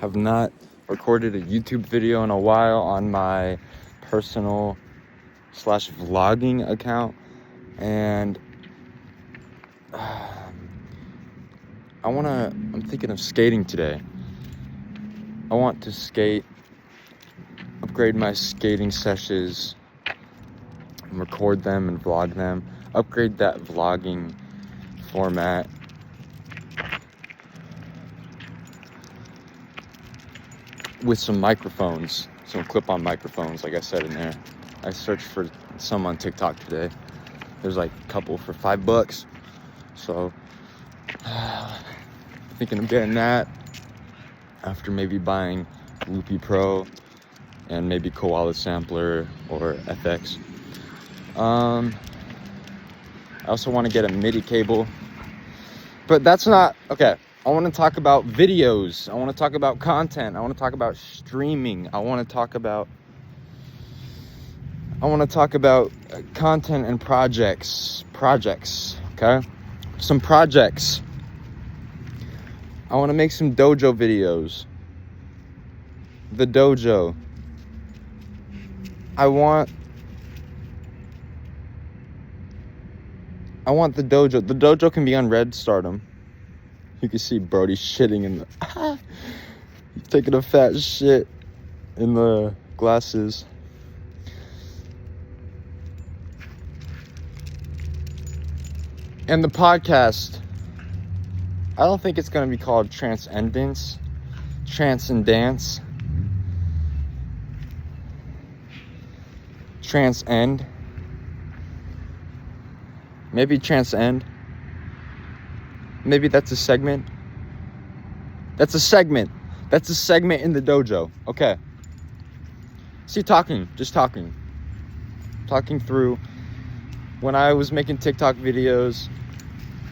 have not recorded a YouTube video in a while on my personal / vlogging account, and I'm thinking of skating today. I want to skate, upgrade my skating sessions, and record them and vlog them, upgrade that vlogging format. With some microphones, some clip-on microphones, like I said in there. I searched for some on TikTok today. There's like a couple for $5. So, thinking of getting that after maybe buying Loopy Pro and maybe Koala Sampler or FX. I also want to get a MIDI cable, but that's not okay. I want to talk about videos. I want to talk about content. I want to talk about streaming. I want to talk about content and projects, okay? Some projects. I want to make some dojo videos. The dojo. I want the dojo. The dojo can be on Red Stardom. You can see Brody shitting in the... He's taking a fat shit in the glasses. And the podcast, I don't think it's going to be called Transcendence. Transcend. Maybe Transcend. Maybe that's a segment. That's a segment in the dojo. Okay. See, just talking through. When I was making TikTok videos,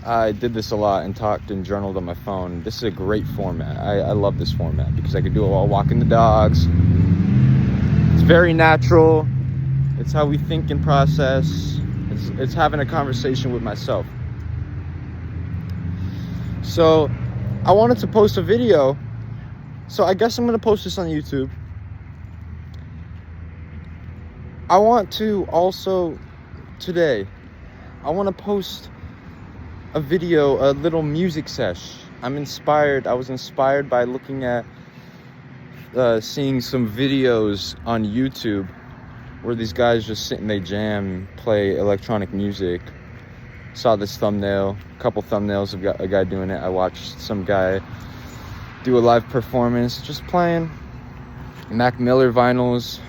I did this a lot and talked and journaled on my phone. This is a great format. I love this format because I can do it while walking the dogs. It's very natural. It's how we think and process. It's having a conversation with myself. So I wanted to post a video, so I guess I'm going to post this on YouTube. I want to also, today, I want to post a video, a little music sesh. I was inspired by looking at, seeing some videos on YouTube where these guys just sit and they jam, play electronic music. Saw this thumbnail, a couple thumbnails of a guy doing it. I watched some guy do a live performance just playing Mac Miller vinyls.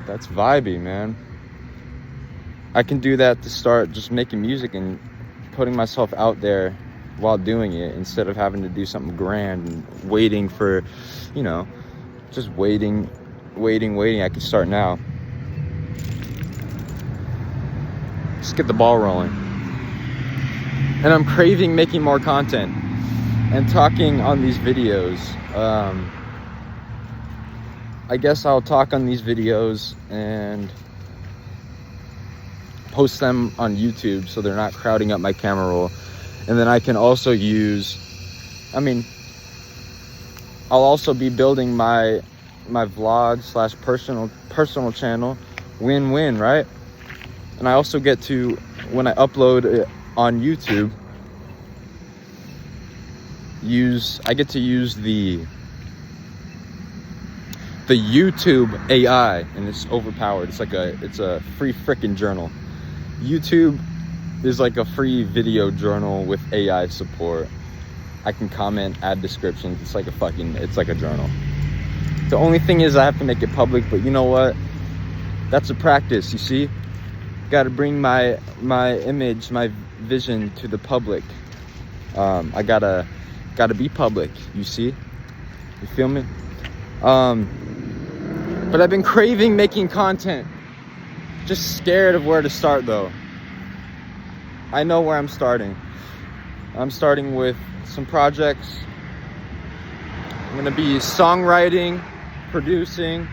That's vibey, man. I can do that to start just making music and putting myself out there while doing it instead of having to do something grand and waiting for, just waiting. I can start now. Just get the ball rolling. And I'm craving making more content and talking on these videos. I guess I'll talk on these videos and post them on YouTube so they're not crowding up my camera roll. And then I can also I'll also be building my vlog / personal channel. Win-win, right? And I also get to, when I upload it on YouTube, I get to use the YouTube AI, and it's overpowered. It's a free frickin' journal. YouTube is like a free video journal with AI support. I can comment, add descriptions. It's like a journal. The only thing is I have to make it public, but you know what? That's a practice, you see? Got to bring my image, my vision to the public. I gotta be public, you see? You feel me? But I've been craving making content. Just scared of where to start, though. I know where I'm starting. I'm starting with some projects. I'm gonna be songwriting, producing,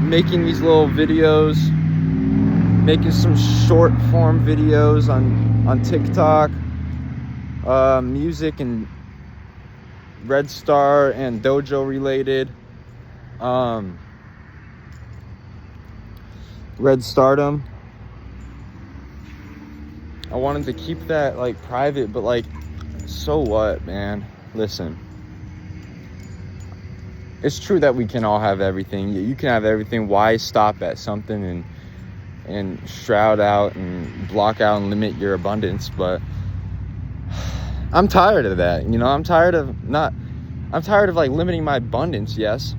making these little videos, making some short form videos on TikTok, music and Red Star and Dojo related. Red Stardom. I wanted to keep that like private, but like, so what, man? Listen, it's true that we can all have everything. You can have everything. Why stop at something and shroud out and block out and limit your abundance? But I'm tired of that. You know, I'm tired of like limiting my abundance, yes.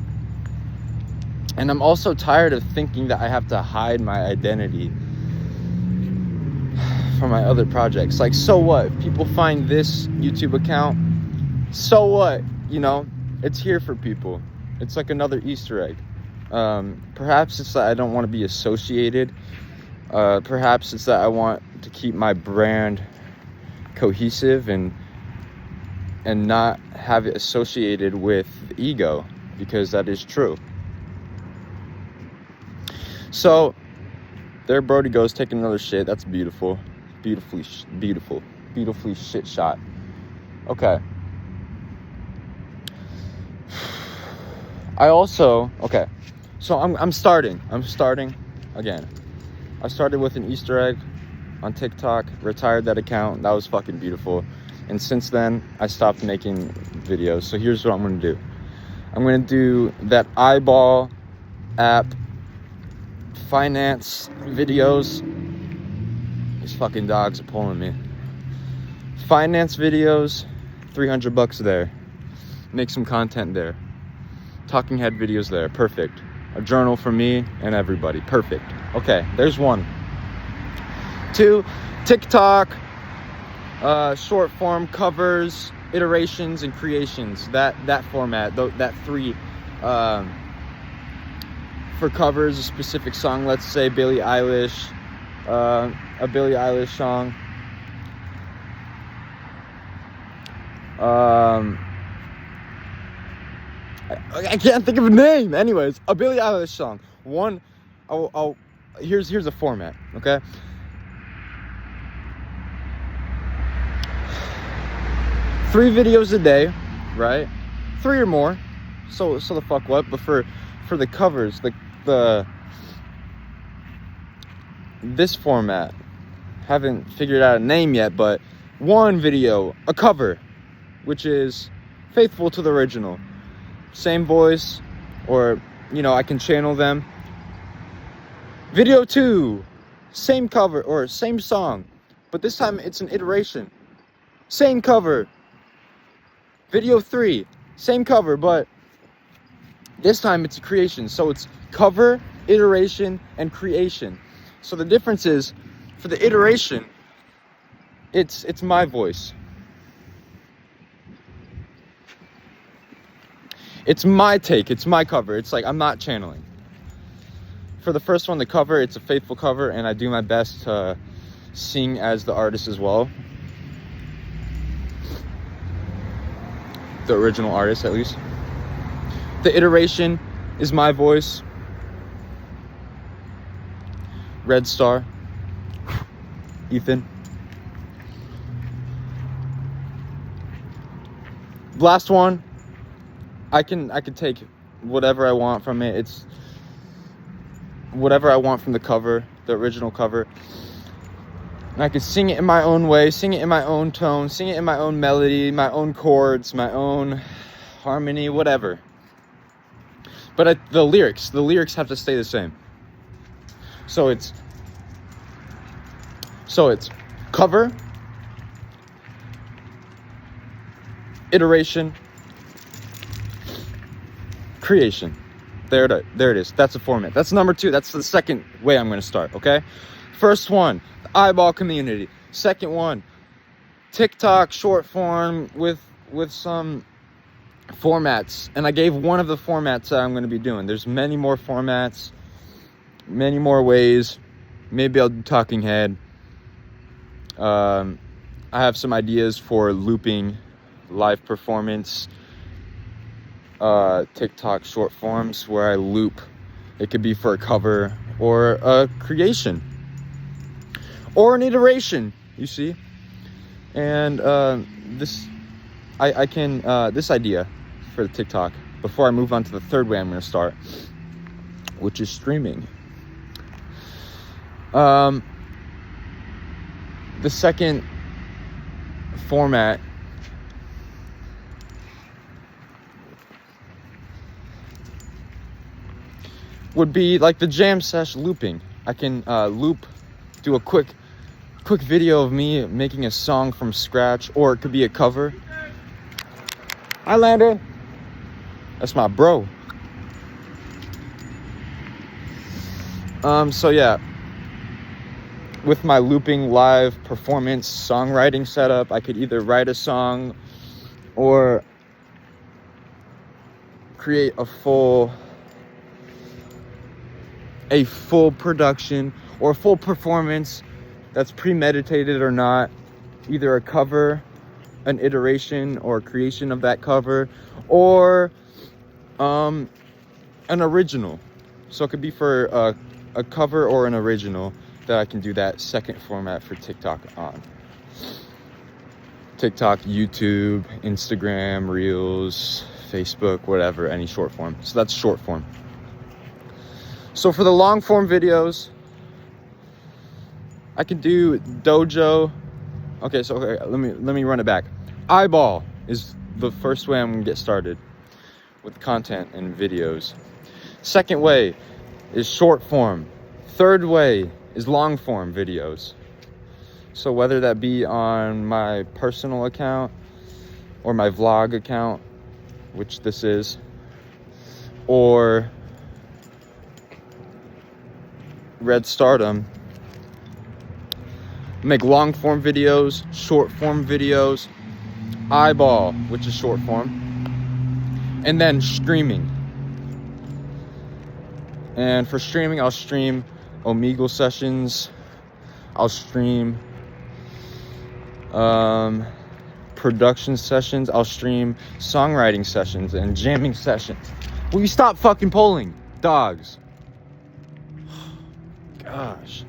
And I'm also tired of thinking that I have to hide my identity from my other projects. Like, so what? If people find this YouTube account, so what? You know, it's here for people. It's like another Easter egg. Perhaps it's that I don't want to be associated. Perhaps it's that I want to keep my brand cohesive and not have it associated with ego, because that is true. So there Brody goes taking another shit. That's beautiful. Beautifully shit shot. Okay. So I'm starting again. I started with an Easter egg on TikTok, retired that account. That was fucking beautiful. And since then, I stopped making videos. So here's what I'm going to do. I'm going to do that eyeball app finance videos. These fucking dogs are pulling me. Finance videos, $300 there. Make some content there. Talking head videos there. Perfect. A journal for me and everybody. Perfect. Okay, there's one. 2, TikTok, short form covers, iterations, and creations. That format. That 3. For covers, a specific song. Let's say Billie Eilish. A Billie Eilish song. I can't think of a name. Anyways, a Billie Eilish song. One. Here's a format. Okay. 3 videos a day, right? 3 or more. So the fuck what? But for the covers, this format, haven't figured out a name yet, but 1 video, a cover, which is faithful to the original, same voice, or you know, I can channel them. Video 2, same cover or same song, but this time it's an iteration, same cover. Video 3, same cover, but this time it's a creation. So it's cover, iteration, and creation. So the difference is, for the iteration, it's my voice. It's my take, it's my cover. It's like I'm not channeling. For the first one, the cover, it's a faithful cover, and I do my best to sing as the artist as well. The original artist, at least. The iteration is my voice. Red Star. Ethan. Last one, I can take whatever I want from it. It's whatever I want from the cover, the original cover. And I can sing it in my own way, sing it in my own tone, sing it in my own melody, my own chords, my own harmony, whatever. But the lyrics have to stay the same. So it's cover, iteration, creation. There it is. That's the format. That's number 2. That's the second way I'm going to start, okay? First one, the eyeball community. Second one, TikTok short form with some formats. And I gave one of the formats that I'm going to be doing. There's many more formats, many more ways. Maybe I'll do talking head. I have some ideas for looping live performance TikTok short forms where I loop. It could be for a cover or a creation or an iteration, you see. And I can, this idea for the TikTok, before I move on to the third way I'm going to start, which is streaming. The second format would be like the jam sesh looping. I can do a quick video of me making a song from scratch, or it could be a cover. Hi, Landon. That's my bro. So yeah, with my looping live performance songwriting setup, I could either write a song or create a full production or a full performance that's premeditated or not, either a cover, an iteration or creation of that cover, or an original. So it could be for a cover or an original that I can do that second format for TikTok on. TikTok, YouTube, Instagram, Reels, Facebook, whatever, any short form. So that's short form. So for the long form videos, I can do Dojo. Okay, so let me run it back. Eyeball is the first way I'm gonna get started with content and videos. Second way is short form. Third way is long form videos. So whether that be on my personal account or my vlog account, which this is, or Red Stardom, make long form videos, short form videos, Eyeball, which is short form, and then streaming. And for streaming, I'll stream Omegle sessions, I'll stream production sessions, I'll stream songwriting sessions and jamming sessions. Will you stop fucking polling, dogs? Gosh,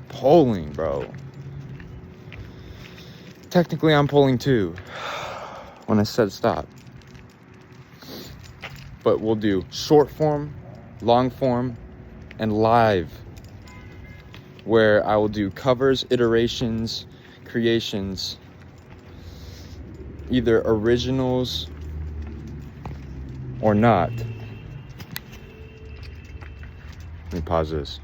polling, bro. Technically I'm polling too when I said stop, but we'll do short form, long form, and live, where I will do covers, iterations, creations, either originals or not. Let me pause this.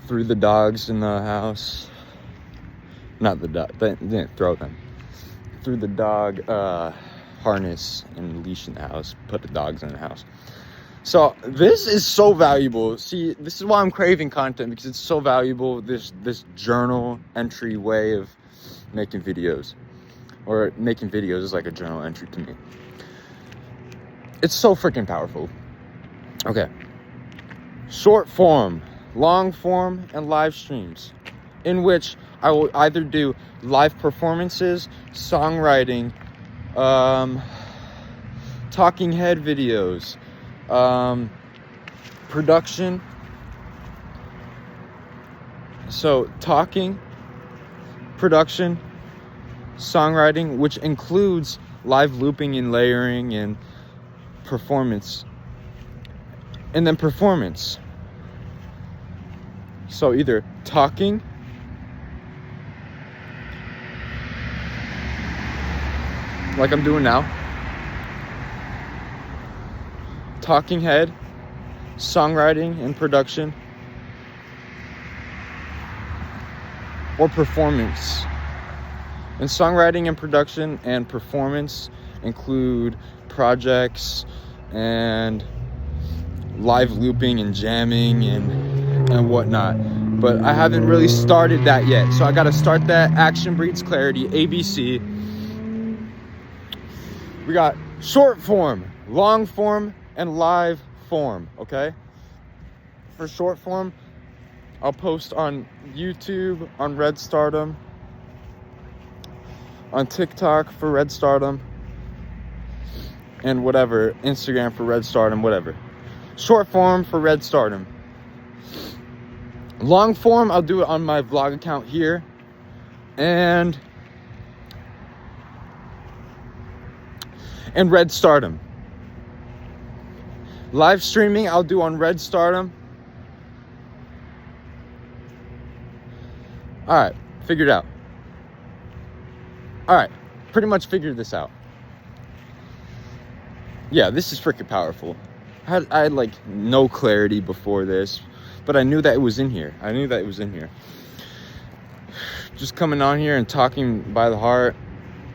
Threw the dogs in the house. Not the dog, they didn't throw them. Threw the dog harness and leash in the house, put the dogs in the house. So this is so valuable. See, this is why I'm craving content, because it's so valuable. This journal entry way of making videos, or making videos is like a journal entry to me. It's so freaking powerful. Okay. Short form, long form, and live streams, in which I will either do live performances, songwriting, talking head videos, production. So talking, production, songwriting, which includes live looping and layering and performance. And then performance. So either talking, like I'm doing now, talking head, songwriting and production, or performance. And songwriting and production and performance include projects and live looping and jamming and whatnot. But I haven't really started that yet, so I gotta start that. Action breeds clarity, ABC. We got short form, long form, and live form, okay? For short form, I'll post on YouTube, on Red Stardom, on TikTok for Red Stardom, and whatever, Instagram for Red Stardom, whatever. Short form for Red Stardom. Long form, I'll do it on my vlog account here. And and Red Stardom. Live streaming I'll do on Red Stardom. Alright, figured out. Alright, pretty much figured this out. Yeah, this is freaking powerful. I had like no clarity before this, but I knew that it was in here. Just coming on here and talking by the heart,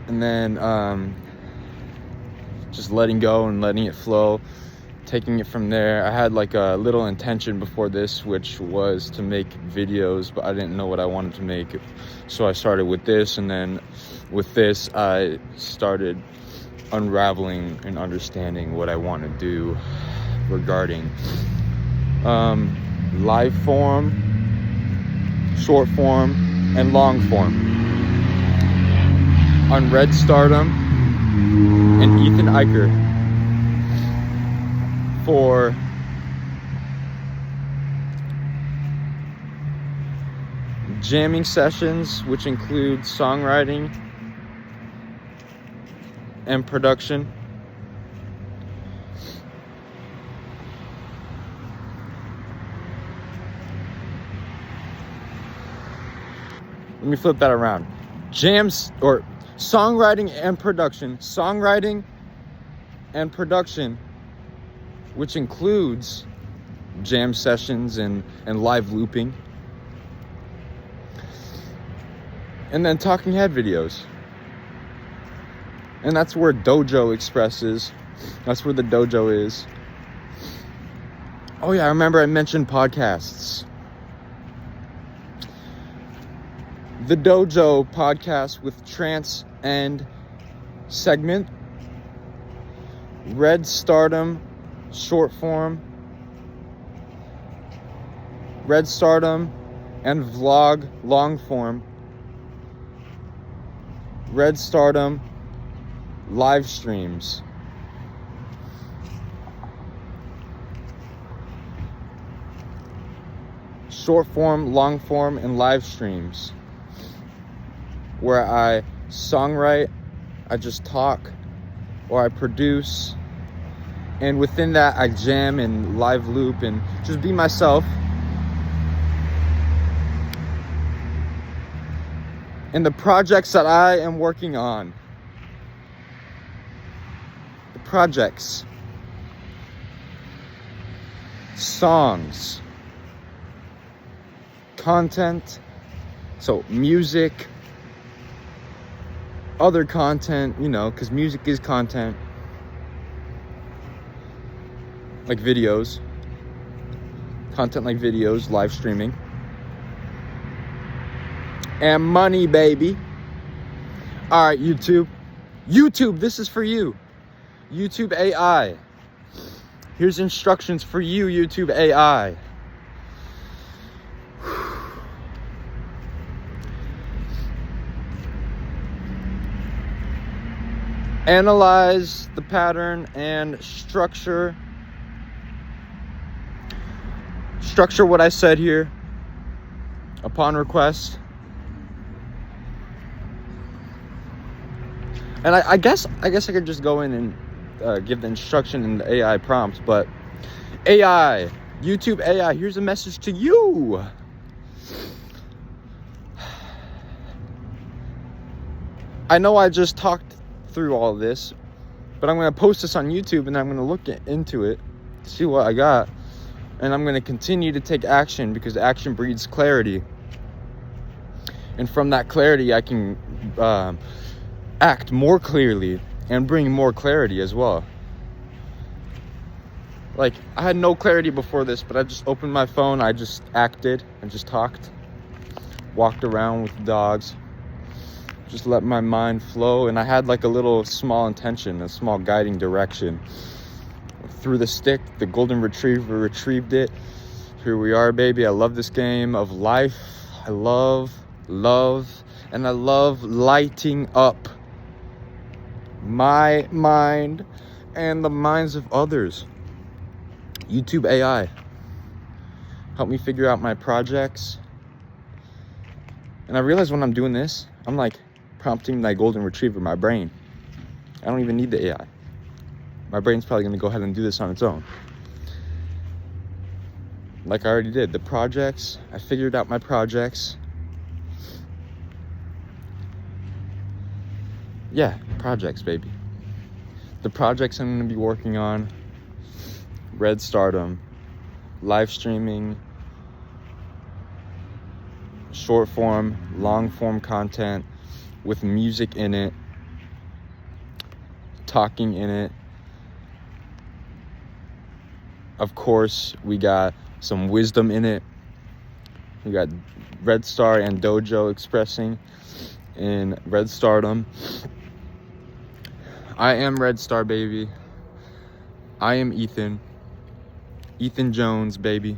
and then just letting go and letting it flow, taking it from there. I had like a little intention before this, which was to make videos, but I didn't know what I wanted to make. So I started with this, and then with this, I started unraveling and understanding what I want to do regarding live form, short form, and long form on Red Stardom and Ethan Eicher for jamming sessions, which include songwriting and production. Let me flip that around. Jams or songwriting and production, which includes jam sessions and live looping. And then talking head videos. And that's where Dojo Express is. That's where the dojo is. Oh yeah, I remember I mentioned podcasts. The Dojo podcast with Trance and Segment. Red Stardom short form. Red Stardom and Vlog long form. Red Stardom live streams. Short form, long form, and live streams, where I songwrite, I just talk, or I produce, and within that I jam and live loop and just be myself. And the projects that I am working on, projects, songs, content, so music, other content, you know, because music is content, like videos, content like videos, live streaming, and money, baby. All right, YouTube, this is for you. YouTube AI. Here's instructions for you, YouTube AI. Analyze the pattern and structure what I said here upon request. And I guess I could just go in and give the instruction in the AI prompt, but AI, YouTube AI, here's a message to you. I know I just talked through all this, but I'm going to post this on YouTube, and I'm going to look into it, see what I got, and I'm going to continue to take action, because action breeds clarity. And from that clarity, I can act more clearly and bring more clarity as well. Like, I had no clarity before this, but I just opened my phone, I just acted and just talked, walked around with the dogs, just let my mind flow. And I had like a little small intention, a small guiding direction. Through the stick, the golden retriever retrieved it. Here we are, baby. I love this game of life. I love, and I love lighting up my mind and the minds of others. YouTube AI, help me figure out my projects. And I realize when I'm doing this, I'm like prompting my golden retriever, my brain. I don't even need the AI. My brain's probably going to go ahead and do this on its own. Like I already did. The projects, I figured out my projects. Yeah, projects, baby. The projects I'm going to be working on: Red Stardom, live streaming, short form, long form content with music in it, talking in it. Of course, we got some wisdom in it. We got Red Star and Dojo expressing in Red Stardom. I am Red Star, baby. I am Ethan. Ethan Jones, baby.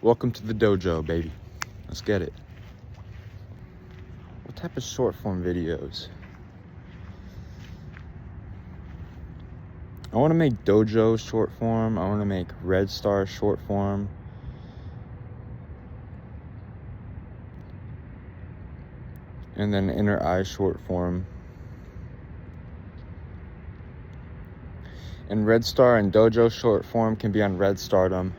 Welcome to the dojo, baby. Let's get it. What type of short form videos? I want to make Dojo short form. I want to make Red Star short form. And then Inner Eye short form. And Red Star and Dojo short form can be on Red Stardom.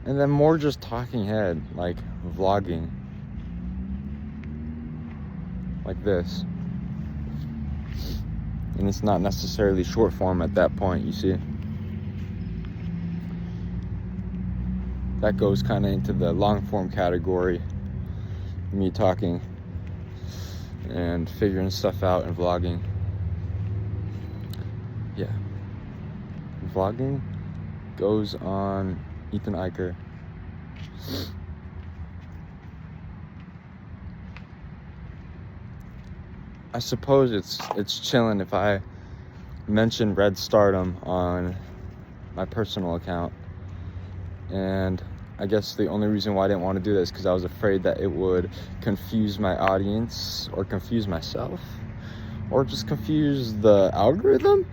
And then more just talking head, like vlogging. Like this. And it's not necessarily short form at that point, you see. That goes kind of into the long form category. Me talking and figuring stuff out and vlogging. Yeah. Vlogging goes on Ethan Eicher. I suppose it's chilling if I mention Red Stardom on my personal account. And I guess the only reason why I didn't want to do this is because I was afraid that it would confuse my audience or confuse myself or just confuse the algorithm.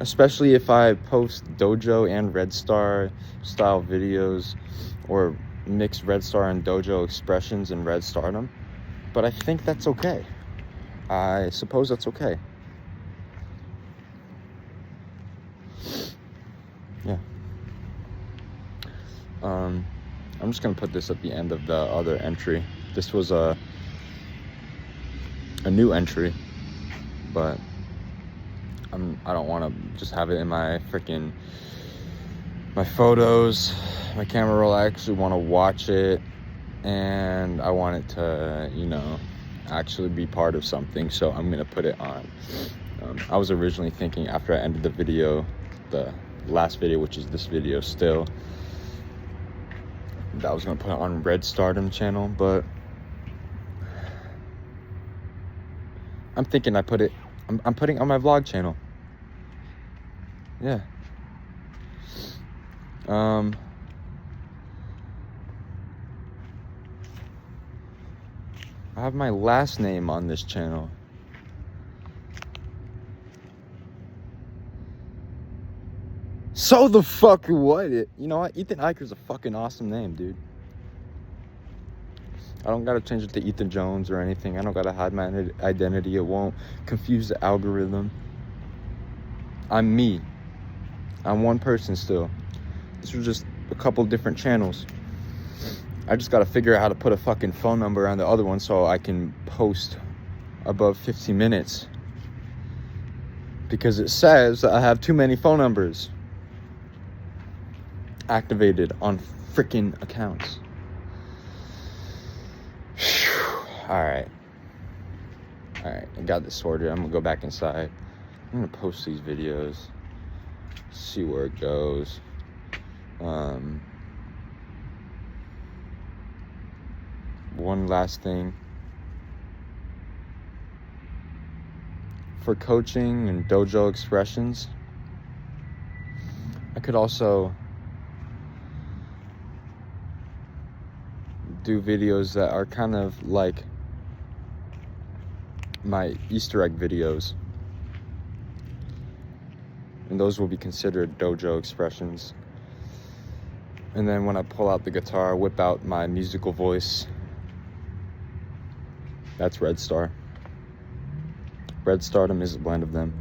Especially if I post Dojo and Red Star style videos or mix Red Star and Dojo expressions in Red Stardom. But I think that's okay. I suppose that's okay. Yeah. I'm just gonna put this at the end of the other entry. This was a new entry, but I don't want to just have it in my photos, my camera roll. I actually want to watch it, and I want it to, actually be part of something. So I'm gonna put it on. I was originally thinking after I ended the video, the last video, which is this video still, that I was gonna put it on Red Stardom channel, but I'm thinking I'm putting it on my vlog channel. Yeah. I have my last name on this channel. So the fuck what? You know what? Ethan Eicher's a fucking awesome name, dude. I don't gotta change it to Ethan Jones or anything. I don't gotta hide my identity. It won't confuse the algorithm. I'm me. I'm one person still. These are just a couple different channels. I just gotta figure out how to put a fucking phone number on the other one so I can post above 15 minutes. Because it says that I have too many phone numbers activated on freaking accounts. Alright, I got this sorted. I'm gonna go back inside. I'm gonna post these videos, see where it goes. One last thing. For coaching and dojo expressions, I could also do videos that are kind of like my Easter egg videos, and those will be considered dojo expressions. And then when I pull out the guitar, whip out my musical voice. That's Red Star. Red Stardom is a blend of them.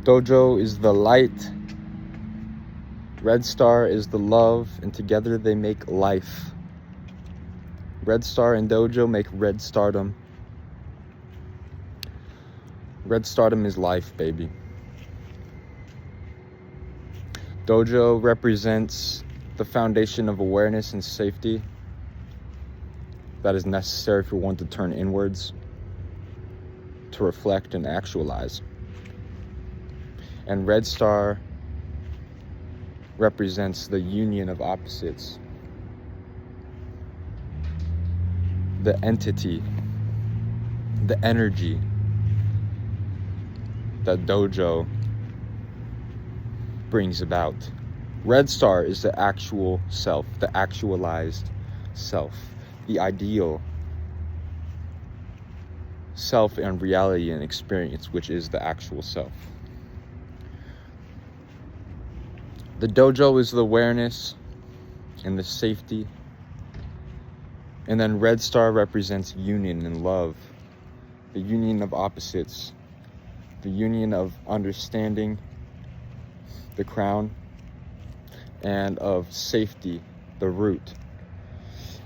Dojo is the light. Red Star is the love, and together they make life. Red Star and Dojo make Red Stardom. Red Stardom is life, baby. Dojo represents the foundation of awareness and safety that is necessary for one to turn inwards, to reflect and actualize. And Red Star represents the union of opposites, the entity, the energy that Dojo brings about. Red Star is the actual self, the actualized self, the ideal self and reality and experience, which is the actual self. The Dojo is the awareness and the safety. And then Red Star represents union and love, the union of opposites, the union of understanding the crown, and of safety, the root.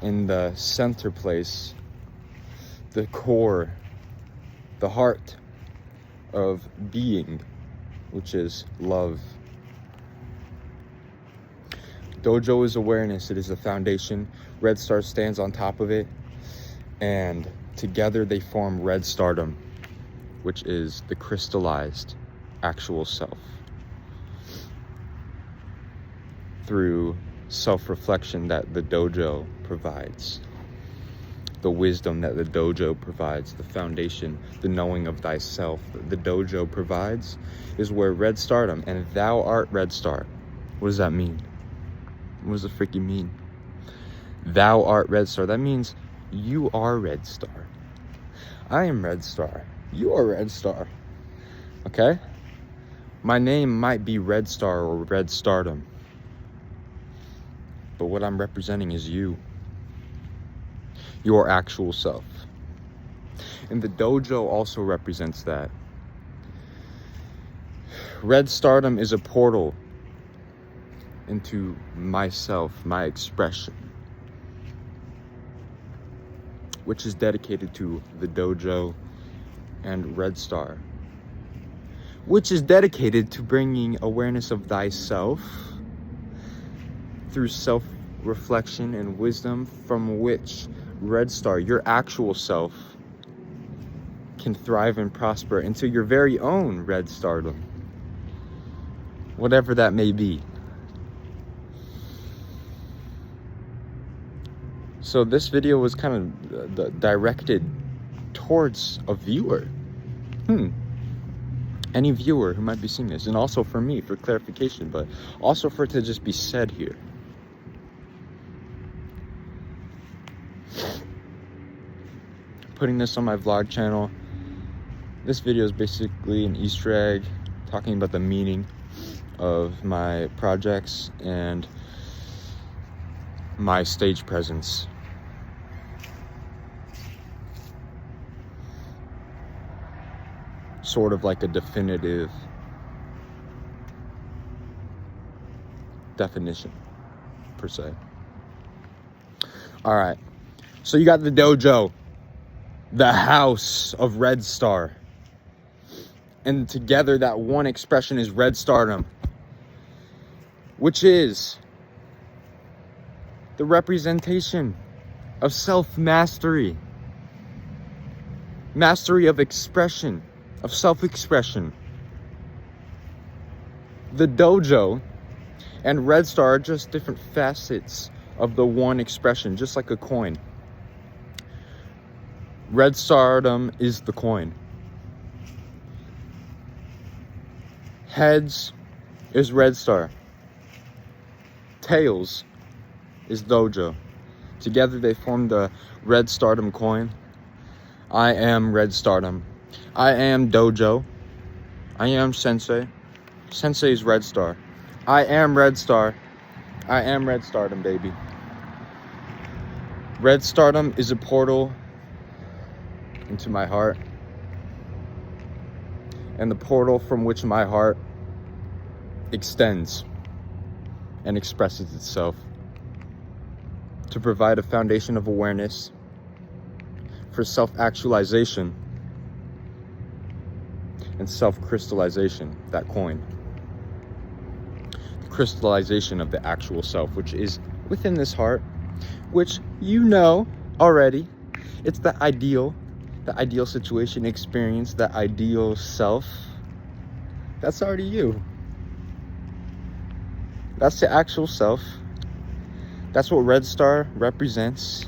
In the center place, the core, the heart of being, which is love. Dojo is awareness, it is the foundation. Red Star stands on top of it, and together they form Red Stardom, which is the crystallized actual self. Through self-reflection that the Dojo provides, the wisdom that the Dojo provides, the foundation, the knowing of thyself that the Dojo provides, is where Red Stardom, and thou art Red Star. What does that mean? What does it freaking mean? Thou art Red Star. That means you are Red Star. I am Red Star. You are Red Star. Okay? My name might be Red Star or Red Stardom, but what I'm representing is you. Your actual self. And the Dojo also represents that. Red Stardom is a portal into myself, my expression, which is dedicated to the Dojo, and Red Star, which is dedicated to bringing awareness of thyself through self-reflection and wisdom, from which Red Star, your actual self, can thrive and prosper into your very own Red Stardom, whatever that may be. So this video was kind of directed towards a viewer. Any viewer who might be seeing this, and also for me, for clarification, but also for it to just be said here. Putting this on my vlog channel. This video is basically an Easter egg talking about the meaning of my projects and my stage presence. Sort of like a definitive definition, per se. All right, so you got the Dojo, the house of Red Star, and together that one expression is Red Stardom, which is the representation of self-mastery, mastery of expression, of self-expression. The Dojo and Red Star are just different facets of the one expression, just like a coin. Red Stardom is the coin. Heads is Red Star. Tails is Dojo. Together they form the Red Stardom coin. I am Red Stardom. I am Dojo. I am Sensei. Sensei is Red Star. I am Red Star. I am Red Stardom, baby. Red Stardom is a portal into my heart. And the portal from which my heart extends and expresses itself to provide a foundation of awareness for self-actualization and self-crystallization, that coin. The crystallization of the actual self, which is within this heart, which you know already. It's the ideal situation, experience, the ideal self. That's already you. That's the actual self. That's what Red Star represents.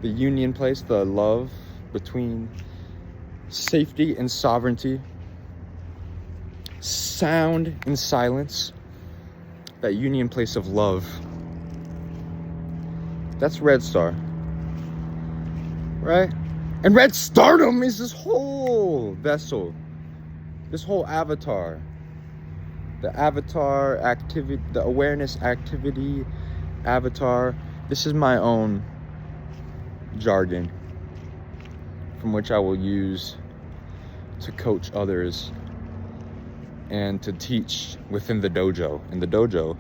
The union place, the love between safety and sovereignty, sound and silence, that union place of love. That's Red Star, right? And Red Stardom is this whole vessel, this whole avatar. The avatar activity, the awareness activity avatar. This is my own jargon from which I will use to coach others and to teach within the dojo. And the dojo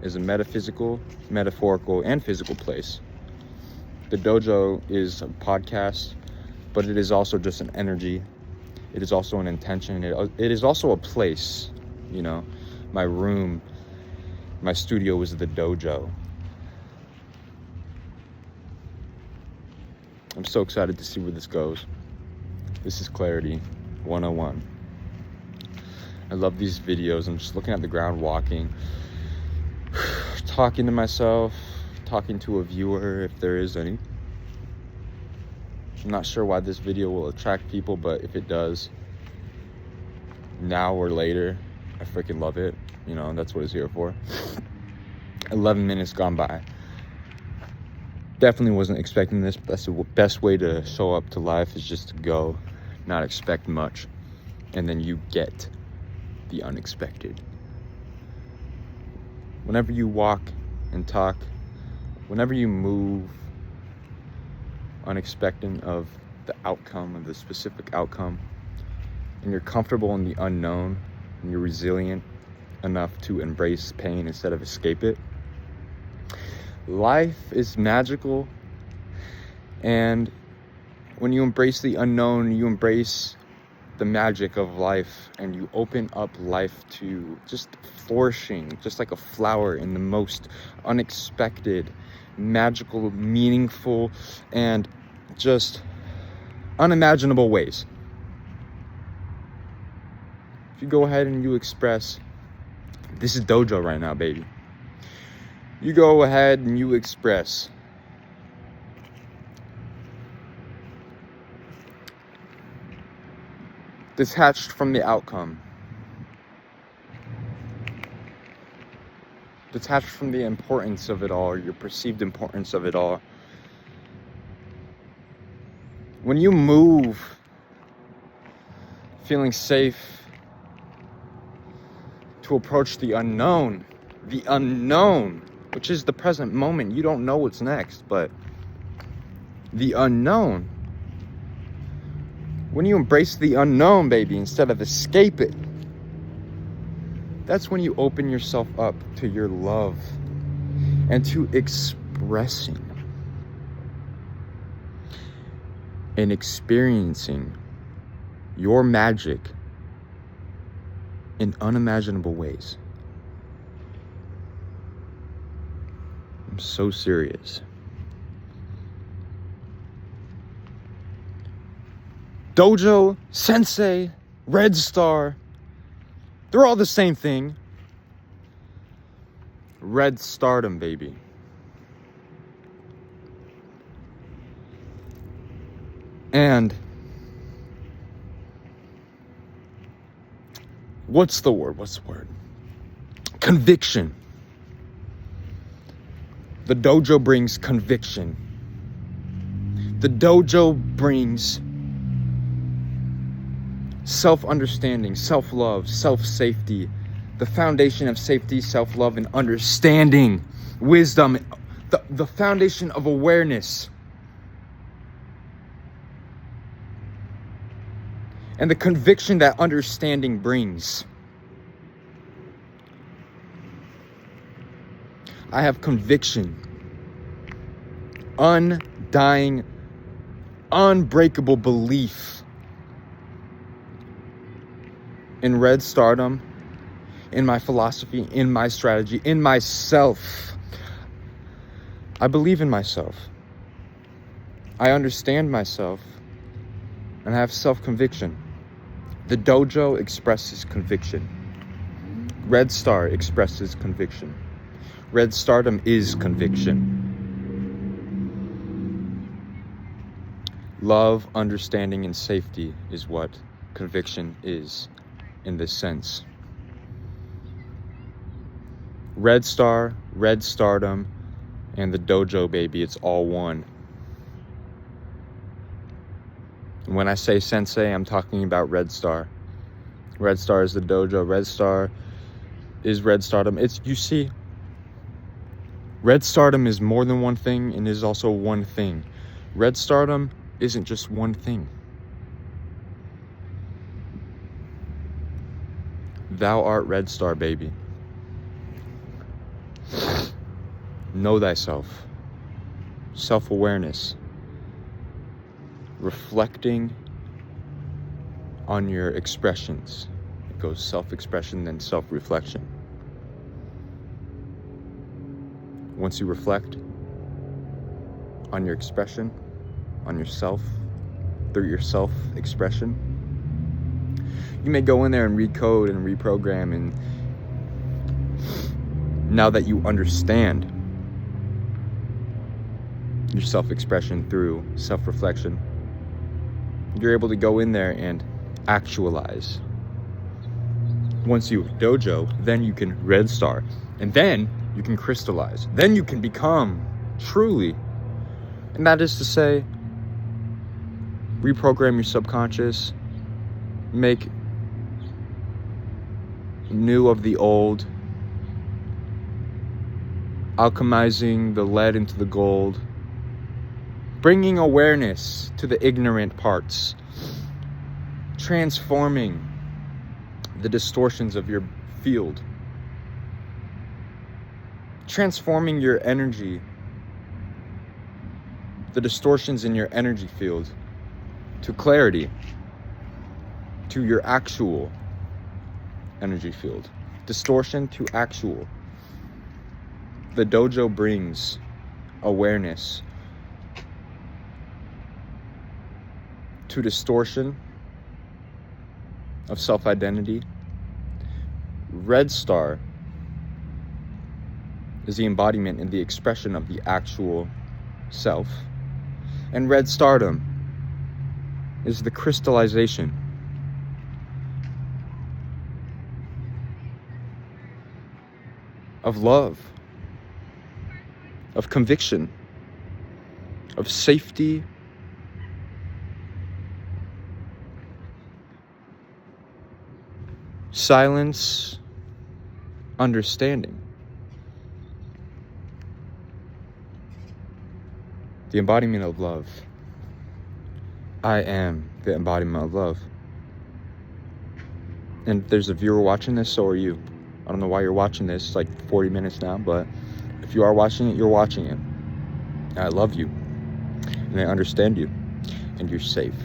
is a metaphysical, metaphorical, and physical place. The dojo is a podcast, but it is also just an energy. It is also an intention. It is also a place. You know, my room, my studio was the dojo. I'm so excited to see where this goes. This is Clarity 101. I love these videos. I'm just looking at the ground, walking, talking to myself, talking to a viewer if there is any. I'm not sure why this video will attract people, but if it does, now or later, I freaking love it. You know, that's what it's here for. 11 minutes gone by. Definitely wasn't expecting this, but that's the best way to show up to life, is just to go, not expect much, and then you get the unexpected. Whenever you walk and talk, whenever you move, unexpected of the outcome, of the specific outcome, and you're comfortable in the unknown, and you're resilient enough to embrace pain instead of escape it, life is magical. And when you embrace the unknown, you embrace the magic of life, and you open up life to just flourishing, just like a flower, in the most unexpected, magical, meaningful, and just unimaginable ways. You go ahead and you express, this is dojo right now, baby. You go ahead and you express. Detached from the outcome. Detached from the importance of it all, your perceived importance of it all. When you move, feeling safe, to approach the unknown, which is the present moment. You don't know what's next, but the unknown. When you embrace the unknown, baby, instead of escape it, that's when you open yourself up to your love and to expressing and experiencing your magic in unimaginable ways. I'm so serious. Dojo, Sensei, Red Star, they're all the same thing. Red Stardom, baby. And what's the word? Conviction. The dojo brings conviction. The dojo brings self-understanding, self-love, self-safety, the foundation of safety, self-love, and understanding, wisdom, the foundation of awareness, and the conviction that understanding brings. I have conviction, undying, unbreakable belief in Red Stardom, in my philosophy, in my strategy, in myself. I believe in myself. I understand myself, and I have self-conviction. The dojo expresses conviction. Red Star expresses conviction. Red Stardom is conviction. Love, understanding, and safety is what conviction is in this sense. Red Star, Red Stardom, and the dojo, baby, it's all one. When I say sensei, I'm talking about Red Star. Red Star is the dojo. Red Star is Red Stardom. You see, Red Stardom is more than one thing and is also one thing. Red Stardom isn't just one thing. Thou art Red Star, baby. Know thyself. Self-awareness. Reflecting on your expressions. It goes self-expression, then self-reflection. Once you reflect on your expression, on yourself, through your self-expression, you may go in there and recode and reprogram, and now that you understand your self-expression through self-reflection, you're able to go in there and actualize. Once you dojo, then you can Red Star, and then you can crystallize. Then you can become truly, and that is to say, reprogram your subconscious, make new of the old, alchemizing the lead into the gold, bringing awareness to the ignorant parts, transforming the distortions of your field, transforming your energy, the distortions in your energy field, to clarity, to your actual energy field. Distortion to actual. The dojo brings awareness to distortion of self-identity. Red Star is the embodiment and the expression of the actual self. And Red Stardom is the crystallization of love, of conviction, of safety, silence, understanding. The embodiment of love. I am the embodiment of love. And if there's a viewer watching this, so are you. I don't know why you're watching this. It's like 40 minutes now, but if you are watching it, you're watching it. I love you. And I understand you. And you're safe.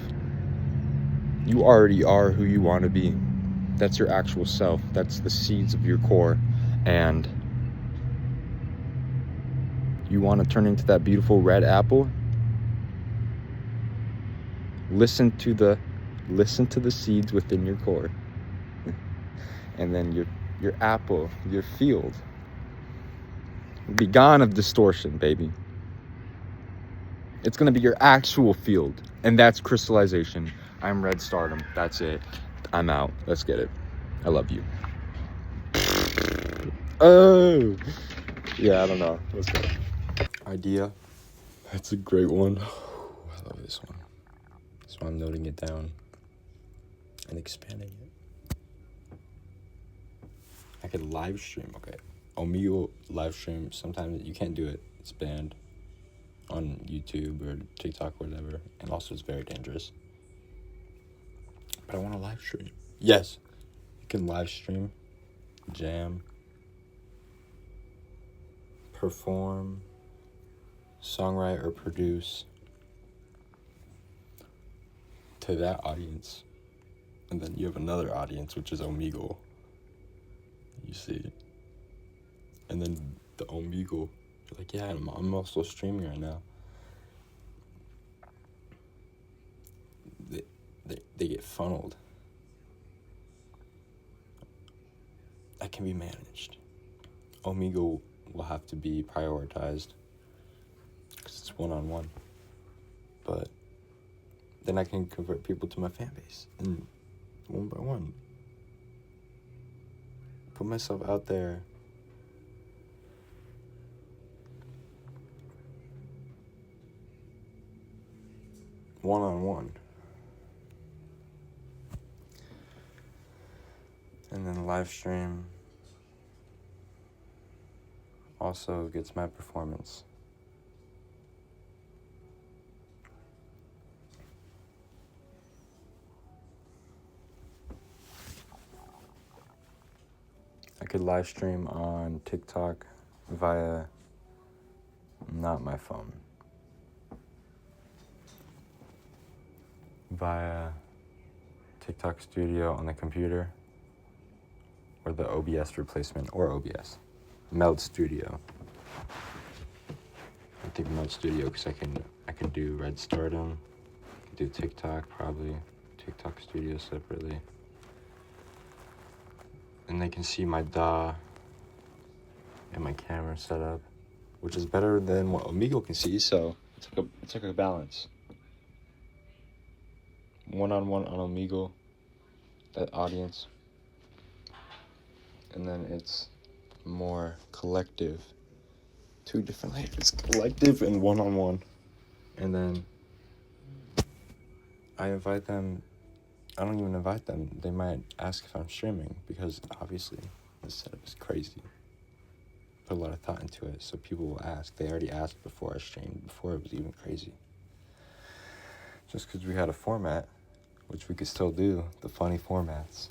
You already are who you want to be. That's your actual self. That's the seeds of your core. And you want to turn into that beautiful red apple? Listen to the seeds within your core. And then your apple, your field, will be gone of distortion, baby. It's going to be your actual field. And that's crystallization. I'm Red Stardom. That's it. I'm out. Let's get it. I love you. Oh. Yeah, I don't know. Let's go. Idea. That's a great one. I love this one. So I'm noting it down and expanding it. I could live stream, okay. Omegle live stream, sometimes you can't do it. It's banned on YouTube or TikTok or whatever. And also it's very dangerous. But I want to live stream. Yes. You can live stream, jam, perform, songwrite, or produce to that audience. And then you have another audience, which is Omegle. You see. And then the Omegle, you're like, yeah, I'm also streaming right now. They get funneled. That can be managed. Omegle will have to be prioritized because it's one-on-one. But then I can convert people to my fan base, and one by one, put myself out there. One-on-one. And then live stream also gets my performance. I could live stream on TikTok via not my phone. Via TikTok Studio on the computer, or the OBS replacement, or OBS. Meld Studio. I think Meld Studio because I can do Red Stardom, I can do TikTok probably, TikTok Studio separately. And they can see my DAW and my camera setup, which is better than what Omegle can see, so it's like a balance. One-on-one on Omegle, that audience. And then it's more collective. Two different layers, collective and one-on-one. And then I invite them. I don't even invite them. They might ask if I'm streaming because obviously this setup is crazy. Put a lot of thought into it, so people will ask. They already asked before I streamed, before it was even crazy. Just because we had a format, which we could still do, the funny formats.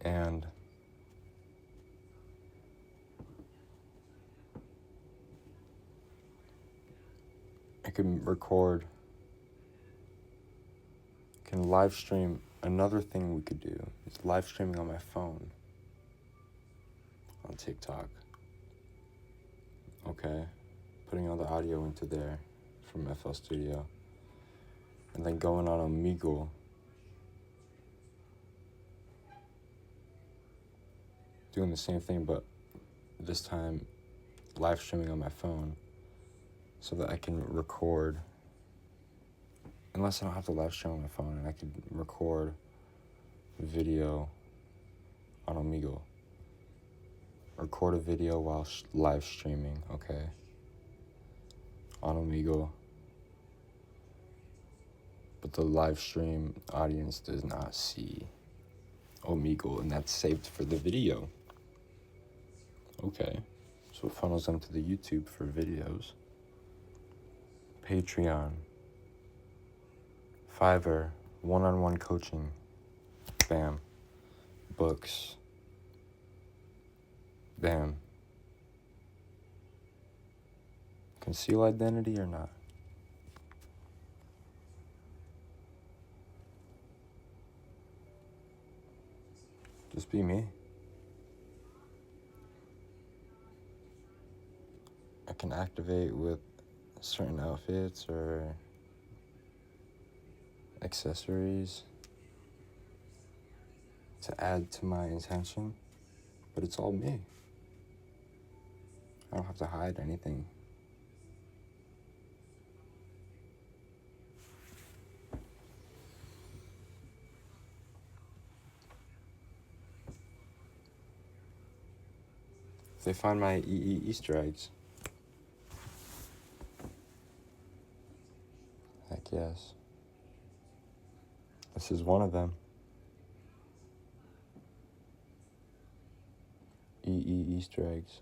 And I can record, can live stream. Another thing we could do is live streaming on my phone on TikTok. Okay, putting all the audio into there from FL Studio. And then going on Omegle. Doing the same thing, but this time live streaming on my phone so that I can record. Unless I don't have to live stream on my phone, and I could record video on Omegle. Record a video while live streaming, okay? On Omegle. But the live stream audience does not see Omegle, and that's saved for the video. Okay, so it funnels them to the YouTube for videos. Patreon. Fiverr, one-on-one coaching. Bam. Books. Bam. Conceal identity or not? Just be me. I can activate with certain outfits or accessories to add to my intention, but it's all me. I don't have to hide anything. If they find my EE Easter eggs, heck yes. This is one of them. Easter eggs.